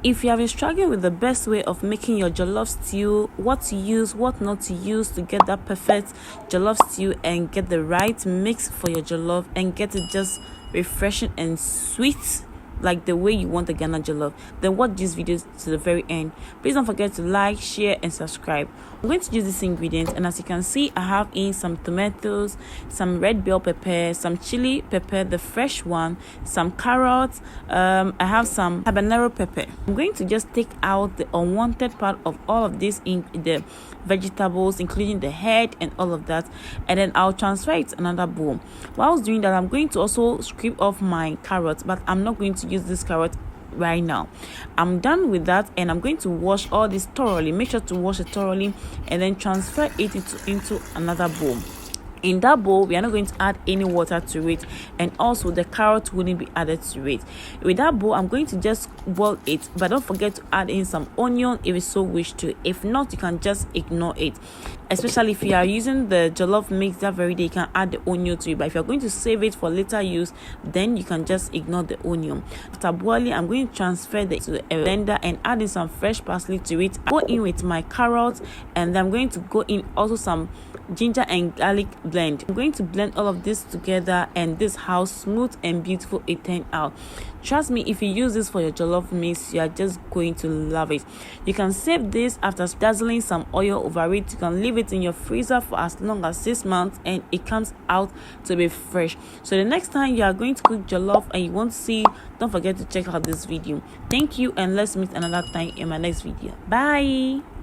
If you have been struggling with the best way of making your jollof stew, what to use, what not to use to get that perfect jollof stew and get the right mix for your jollof and get it just refreshing and sweet like the way you want the Ghana jollof, then watch this video to the very end. Please don't forget to like, share and subscribe. I'm going to use these ingredients, and as you can see, I have in some tomatoes, some red bell pepper, some chili pepper, the fresh one, some carrots, I have some habanero pepper. I'm going to just take out the unwanted part of all of this in the vegetables, including the head and all of that, and then I'll transfer it to another bowl. While I was doing that, I'm going to also scrape off my carrots, but I'm not going to use this carrot right now. I'm done with that, and I'm going to wash all this thoroughly. Make sure to wash it thoroughly and then transfer it into another bowl. In that bowl, we are not going to add any water to it, and also the carrot wouldn't be added to it. With that bowl, I'm going to just boil it, but don't forget to add in some onion if you so wish to. If not, you can just ignore it. Especially if you are using the jollof mix that very day, you can add the onion to it. But if you're going to save it for later use, then you can just ignore the onion. After boiling, I'm going to transfer it to a blender and add in some fresh parsley to it. Go in with my carrots, and then I'm going to go in also some ginger and garlic blend. I'm going to blend all of this together, and this how smooth and beautiful it turned out. Trust me, if you use this for your jollof mix, you are just going to love it. You can save this after dazzling some oil over it. You can leave it in your freezer for as long as 6 months, and it comes out to be fresh. So the next time you are going to cook jollof and you want to see, don't forget to check out this video. Thank you, and let's meet another time in my next video. Bye.